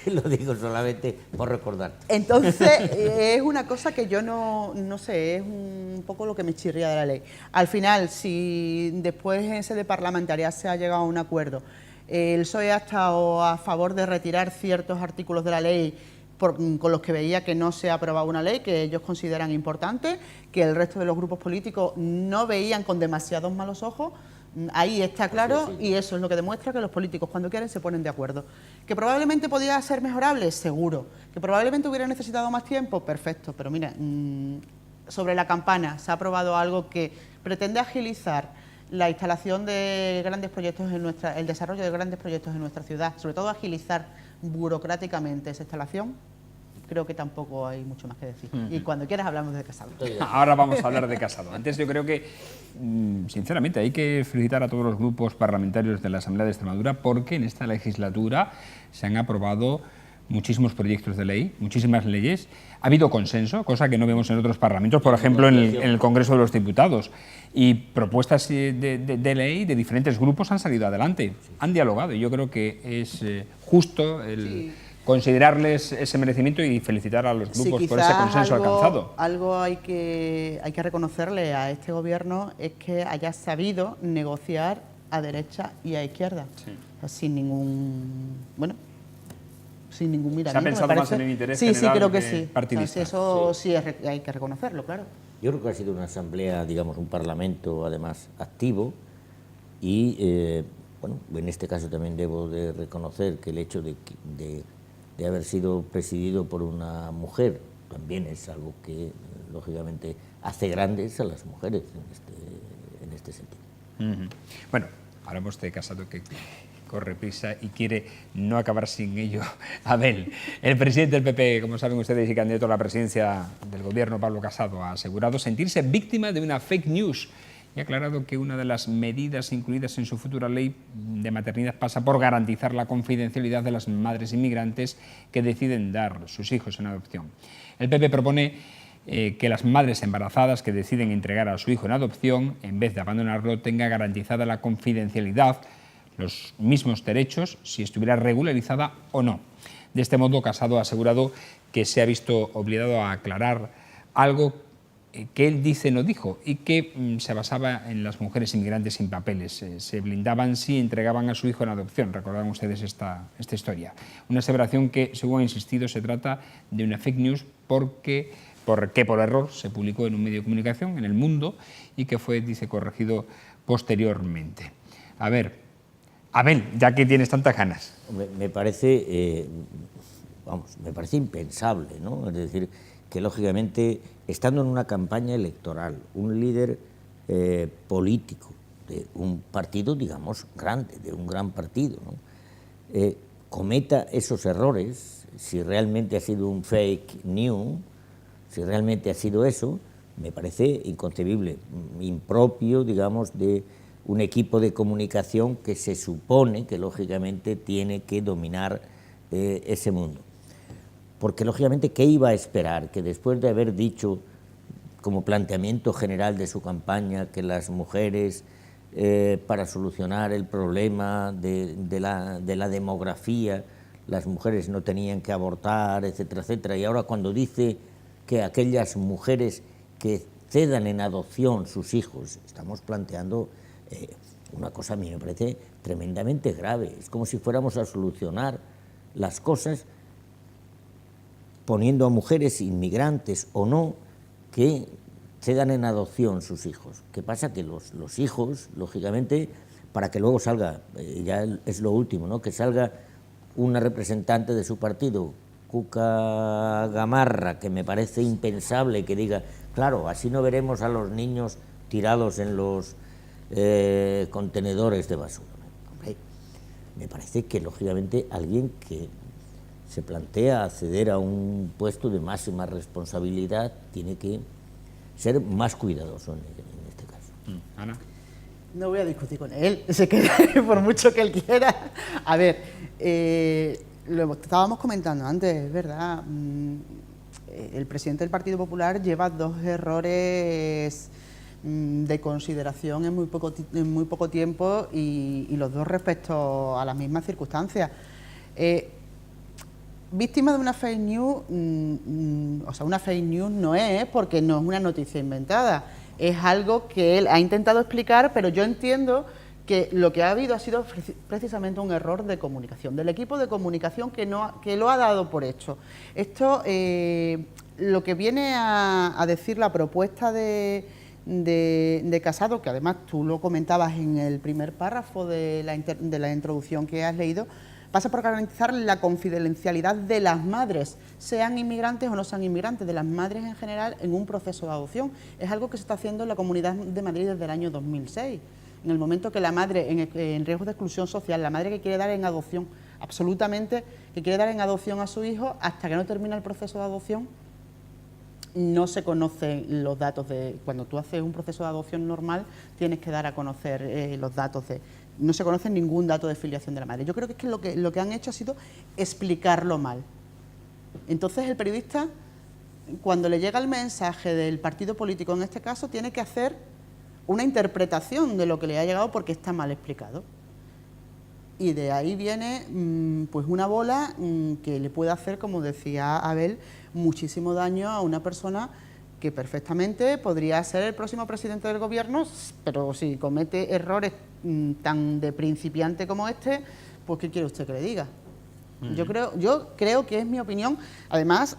Lo digo solamente por recordarte. Entonces, es una cosa que yo no sé, es un poco lo que me chirría de la ley. Al final, si después en sede parlamentaria se ha llegado a un acuerdo El PSOE ha estado a favor de retirar ciertos artículos de la ley con los que veía que no se aprobaba una ley que ellos consideran importante, que el resto de los grupos políticos no veían con demasiados malos ojos. Ahí está claro, sí, sí. y eso es lo que demuestra que los políticos cuando quieren se ponen de acuerdo. ¿Que probablemente podía ser mejorable? Seguro. ¿Que probablemente hubiera necesitado más tiempo? Perfecto, pero mira, sobre la campana se ha aprobado algo que pretende agilizar la instalación de grandes proyectos el desarrollo de grandes proyectos en nuestra ciudad, sobre todo agilizar burocráticamente esa instalación. Creo que tampoco hay mucho más que decir. Y cuando quieras hablamos de Casado. Ahora vamos a hablar de Casado. Antes yo creo que, sinceramente, hay que felicitar a todos los grupos parlamentarios de la Asamblea de Extremadura porque en esta legislatura se han aprobado muchísimos proyectos de ley, muchísimas leyes. Ha habido consenso, cosa que no vemos en otros parlamentos, por ejemplo en el Congreso de los Diputados. Y propuestas de ley de diferentes grupos han salido adelante, han dialogado. Y yo creo que es justo considerarles ese merecimiento y felicitar a los grupos por ese consenso alcanzado. Algo hay que reconocerle a este gobierno es que haya sabido negociar a derecha y a izquierda, sin ningún miramiento. Se ha pensado más en el interés general sí, creo que que sí. partidista. Eso sí hay que reconocerlo, claro. Yo creo que ha sido una asamblea, digamos, un parlamento además activo y, bueno, en este caso también debo de reconocer que el hecho de haber sido presidido por una mujer también es algo que, lógicamente, hace grandes a las mujeres en este sentido. Bueno, hablamos de Casado que corre prisa y quiere no acabar sin ello. Abel, el presidente del PP, como saben ustedes, y candidato a la presidencia del gobierno, Pablo Casado, ha asegurado sentirse víctima de una fake news y ha aclarado que una de las medidas incluidas en su futura ley de maternidad pasa por garantizar la confidencialidad de las madres inmigrantes que deciden dar sus hijos en adopción. El PP propone que las madres embarazadas que deciden entregar a su hijo en adopción, en vez de abandonarlo, tenga garantizada la confidencialidad, los mismos derechos, si estuviera regularizada o no. De este modo, Casado ha asegurado que se ha visto obligado a aclarar algo que él dice no dijo y que se basaba en las mujeres inmigrantes sin papeles. Se blindaban si entregaban a su hijo en adopción. Recordarán ustedes esta historia. Una aseveración que, según ha insistido, se trata de una fake news porque por error se publicó en un medio de comunicación, en El Mundo, y que fue, dice, corregido posteriormente. A ver, Abel, ya que tienes tantas ganas. Me parece, me parece impensable, ¿no? Es decir, que lógicamente, estando en una campaña electoral, un líder político de un partido, digamos, grande, de un gran partido, ¿no? Cometa esos errores, si realmente ha sido un fake news, si realmente ha sido eso, me parece inconcebible, impropio, digamos, de un equipo de comunicación que se supone que, lógicamente, tiene que dominar ese mundo. Porque, lógicamente, ¿qué iba a esperar? Que después de haber dicho, como planteamiento general de su campaña, que las mujeres, para solucionar el problema de la demografía, las mujeres no tenían que abortar, etcétera, etcétera, y ahora cuando dice que aquellas mujeres que cedan en adopción sus hijos, estamos planteando una cosa, a mí me parece tremendamente grave. Es como si fuéramos a solucionar las cosas poniendo a mujeres inmigrantes o no que cedan en adopción sus hijos. ¿Qué pasa? Que los hijos, lógicamente, para que luego salga, ya es lo último, ¿no?, que salga una representante de su partido, Cuca Gamarra, que me parece impensable que diga, claro, así no veremos a los niños tirados en los contenedores de basura. Hombre, me parece que, lógicamente, alguien que se plantea acceder a un puesto de máxima responsabilidad tiene que ser más cuidadoso en este caso. Ana. No voy a discutir con él, se queda por mucho que él quiera. A ver, lo estábamos comentando antes, es verdad. El presidente del Partido Popular lleva 2 errores de consideración en muy poco tiempo y los 2 respecto a las mismas circunstancias. Víctima de una fake news, o sea, una fake news no es, porque no es una noticia inventada, es algo que él ha intentado explicar, pero yo entiendo que lo que ha habido ha sido precisamente un error de comunicación, del equipo de comunicación que lo ha dado por hecho. Esto, lo que viene a decir la propuesta de Casado, que además tú lo comentabas en el primer párrafo de la introducción que has leído, pasa por garantizar la confidencialidad de las madres, sean inmigrantes o no sean inmigrantes, de las madres en general en un proceso de adopción. Es algo que se está haciendo en la Comunidad de Madrid desde el año 2006. En el momento que la madre en riesgo de exclusión social, la madre que quiere dar en adopción, absolutamente, que quiere dar en adopción a su hijo, hasta que no termina el proceso de adopción, no se conocen los datos de... Cuando tú haces un proceso de adopción normal, tienes que dar a conocer los datos de... No se conoce ningún dato de filiación de la madre. Yo creo que es que lo que han hecho ha sido explicarlo mal. Entonces el periodista, cuando le llega el mensaje del partido político, en este caso, tiene que hacer una interpretación de lo que le ha llegado porque está mal explicado. Y de ahí viene pues una bola que le puede hacer, como decía Abel, muchísimo daño a una persona que perfectamente podría ser el próximo presidente del gobierno, pero si comete errores tan de principiante como este, pues ¿qué quiere usted que le diga? Yo creo que es mi opinión, además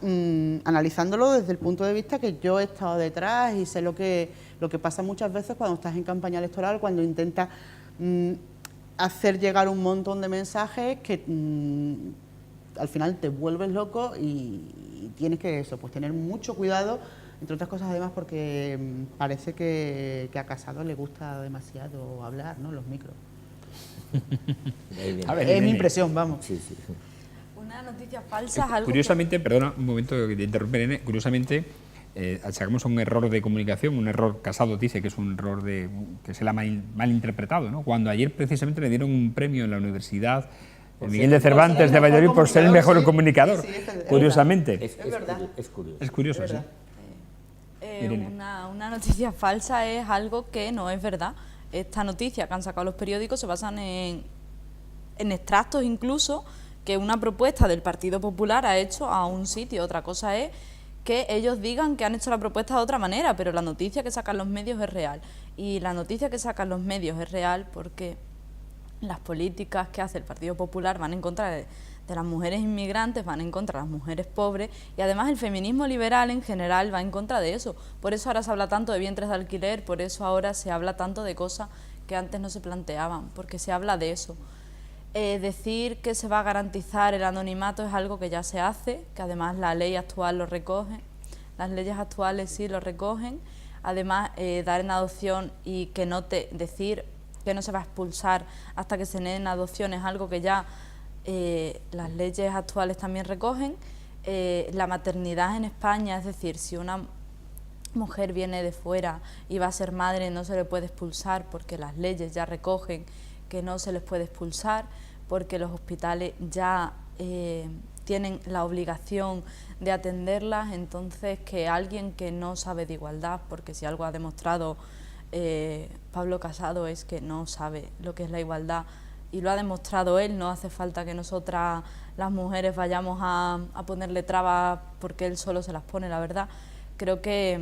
analizándolo desde el punto de vista que yo he estado detrás y sé lo que pasa muchas veces cuando estás en campaña electoral, cuando intentas hacer llegar un montón de mensajes que al final te vuelves loco y tienes que pues tener mucho cuidado, entre otras cosas además porque parece que a Casado le gusta demasiado hablar, ¿no? Los micros. A ver, es mi impresión, vamos. Sí, sí. Una noticia falsa es algo Curiosamente, perdona un momento que te interrumpe, Irene, curiosamente achacamos a un error de comunicación, un error, Casado dice que es un error que se le ha mal interpretado, ¿no? Cuando ayer precisamente le dieron un premio en la Universidad Miguel de Cervantes de Valladolid por ser el mejor comunicador, curiosamente. Es curioso. Es curioso, sí. Una noticia falsa es algo que no es verdad. Esta noticia que han sacado los periódicos se basan en extractos incluso que una propuesta del Partido Popular ha hecho a un sitio. Otra cosa es que ellos digan que han hecho la propuesta de otra manera, pero la noticia que sacan los medios es real. Y la noticia que sacan los medios es real porque las políticas que hace el Partido Popular van en contra de las mujeres inmigrantes, van en contra de las mujeres pobres y además el feminismo liberal en general va en contra de eso. Por eso ahora se habla tanto de vientres de alquiler, por eso ahora se habla tanto de cosas que antes no se planteaban, porque se habla de eso. Decir que se va a garantizar el anonimato es algo que ya se hace, que además la ley actual lo recoge, las leyes actuales sí lo recogen. Además, dar en adopción y decir que no se va a expulsar hasta que se den adopción es algo que ya las leyes actuales también recogen. La maternidad en España, es decir, si una mujer viene de fuera y va a ser madre no se le puede expulsar porque las leyes ya recogen que no se les puede expulsar, porque los hospitales ya tienen la obligación de atenderlas. Entonces, que alguien que no sabe de igualdad, porque si algo ha demostrado Pablo Casado es que no sabe lo que es la igualdad, y lo ha demostrado él, no hace falta que nosotras las mujeres vayamos a ponerle trabas porque él solo se las pone, la verdad. Creo que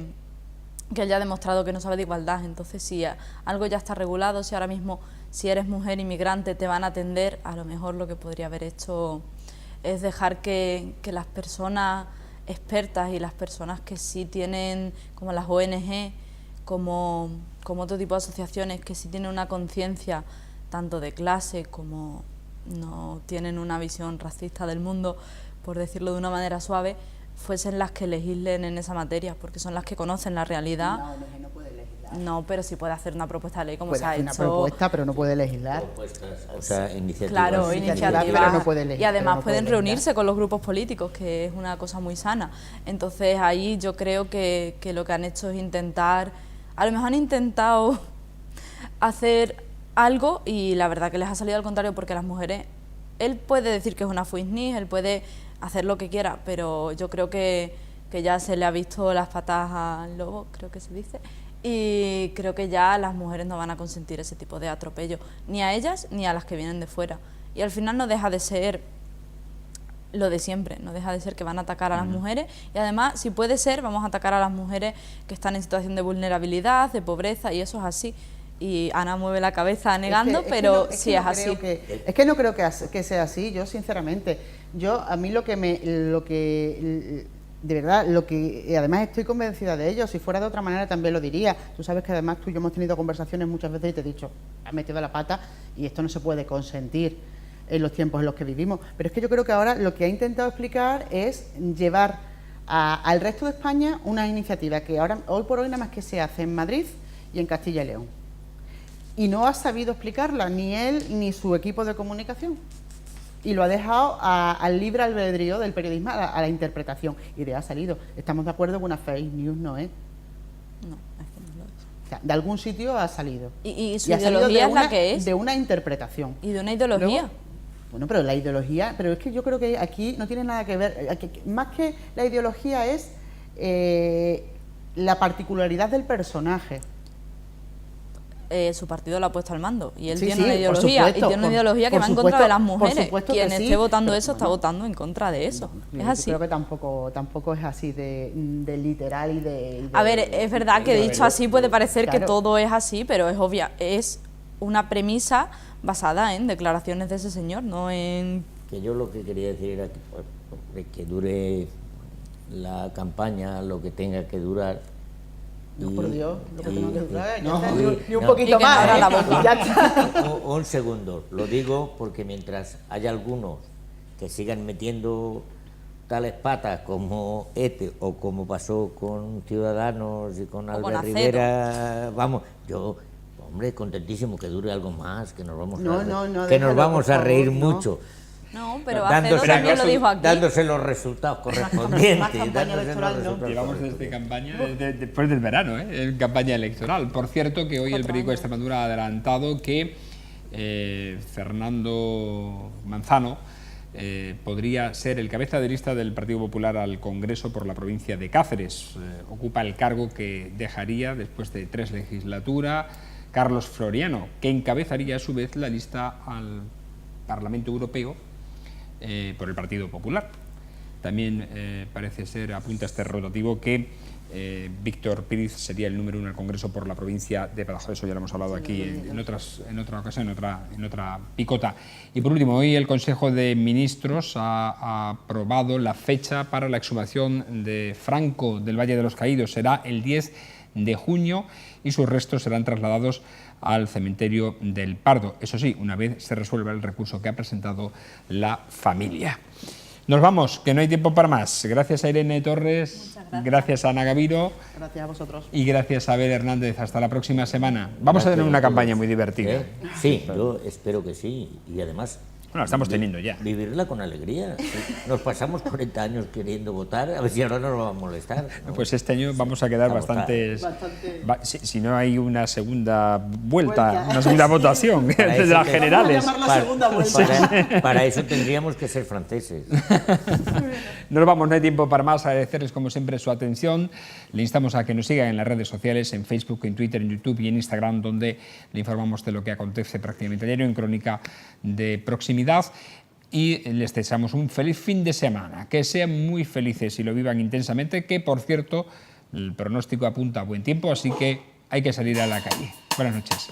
él ya ha demostrado que no sabe de igualdad. Entonces, si algo ya está regulado, si ahora mismo, si eres mujer inmigrante, te van a atender, a lo mejor lo que podría haber hecho es dejar que las personas expertas y las personas que sí tienen, como las ONG, como otro tipo de asociaciones que sí tienen una conciencia tanto de clase como no tienen una visión racista del mundo, por decirlo de una manera suave, fuesen las que legislen en esa materia, porque son las que conocen la realidad. No, no puede legislar. No, pero sí puede hacer una propuesta de ley como Puede se ha hacer hecho. una propuesta, pero no puede legislar. O sea, iniciativas. Claro, Iniciativas, iniciativas. pero no puede legislar, Y además no puede pueden legislar. reunirse con los grupos políticos, que es una cosa muy sana. Entonces ahí yo creo que lo que han hecho es intentar, a lo mejor han intentado hacer algo y la verdad que les ha salido al contrario, porque las mujeres, él puede decir que es una fuisnis, él puede hacer lo que quiera, pero yo creo que ya se le ha visto las patas al lobo, creo que se dice, y creo que ya las mujeres no van a consentir ese tipo de atropello, ni a ellas ni a las que vienen de fuera. Y al final no deja de ser lo de siempre, no deja de ser que van a atacar a las mujeres y además, si puede ser, vamos a atacar a las mujeres que están en situación de vulnerabilidad, de pobreza, y eso es así. Y Ana mueve la cabeza negando, pero sí es así. Es que no creo que sea así, yo sinceramente. A mí de verdad, además estoy convencida de ello, si fuera de otra manera también lo diría. Tú sabes que además tú y yo hemos tenido conversaciones muchas veces y te he dicho, has metido la pata y esto no se puede consentir en los tiempos en los que vivimos. Pero es que yo creo que ahora lo que ha intentado explicar es llevar al resto de España una iniciativa que hoy por hoy nada más que se hace en Madrid y en Castilla y León. Y no ha sabido explicarla ni él ni su equipo de comunicación. Y lo ha dejado al libre albedrío del periodismo, a la interpretación. Y de ahí ha salido. Estamos de acuerdo que una fake news no es. No, es que no lo es. O sea, de algún sitio ha salido. ¿Y su ideología es la que es? De una interpretación. ¿Y de una ideología? Luego, bueno, pero la ideología... Pero es que yo creo que aquí no tiene nada que ver. Más que la ideología es la particularidad del personaje. Su partido lo ha puesto al mando y él Sí, tiene sí, una ideología, por supuesto, y tiene una ideología que va en contra de las mujeres. Quien que sí, esté votando pero eso está votando en contra de eso. Es Yo así. creo que tampoco es así de literal y de... A ver, es verdad que dicho así puede parecer que Claro. todo es así, pero es obvia, es una premisa basada en declaraciones de ese señor, no en... Que yo lo que quería decir era que dure la campaña lo que tenga que durar. No, por Dios, lo que tengo que durar, no, ni un no. poquito Y que no más, abra ¿eh? la boca. Ya está. Un segundo, lo digo porque mientras haya algunos que sigan metiendo tales patas como o como pasó con Ciudadanos y con O Albert con Acedo. Rivera, vamos, yo, hombre, contentísimo que dure algo más, que nos vamos No, a, no, no, que nos déjalo, vamos por a reír favor, no. mucho. No, pero Acedo también lo dijo aquí. Dándose los resultados correspondientes. Más campaña dándose los electoral, no. resultados Llevamos desde correspondientes. campaña, después del verano, en campaña electoral. Por cierto, que hoy el periódico de Extremadura ha adelantado que Fernando Manzano podría ser el cabeza de lista del Partido Popular al Congreso por la provincia de Cáceres. Ocupa el cargo que dejaría, después de 3 legislaturas, Carlos Floriano, que encabezaría a su vez la lista al Parlamento Europeo por el Partido Popular. También parece ser, apunta este rotativo, que Víctor Píriz sería el número 1 en el Congreso por la provincia de Badajoz. Eso ya lo hemos hablado aquí en otra ocasión, en otra picota. Y por último, hoy el Consejo de Ministros ha aprobado la fecha para la exhumación de Franco del Valle de los Caídos. Será el 10 de junio y sus restos serán trasladados al cementerio del Pardo. Eso sí, una vez se resuelva el recurso que ha presentado la familia. Nos vamos, que no hay tiempo para más. Gracias a Irene Torres, gracias a Ana Gaviro. Gracias a vosotros. Y gracias a Abel Hernández. Hasta la próxima semana. Vamos a tener una campaña muy divertida. Sí, yo espero que sí. Y además... Bueno, la estamos teniendo ya. Vivirla con alegría. Nos pasamos 40 años queriendo votar, a ver si ahora no nos va a molestar, ¿no? Pues este año vamos a quedar bastantes... Si no hay una segunda vuelta, una segunda votación de las generales. Para eso tendríamos que ser franceses. Nos vamos, no hay tiempo para más. Agradecerles como siempre su atención. Le instamos a que nos sigan en las redes sociales, en Facebook, en Twitter, en YouTube y en Instagram, donde le informamos de lo que acontece prácticamente diario en Crónica de Proximidad. Y les deseamos un feliz fin de semana, que sean muy felices y lo vivan intensamente, que por cierto el pronóstico apunta a buen tiempo, así que hay que salir a la calle. Buenas noches.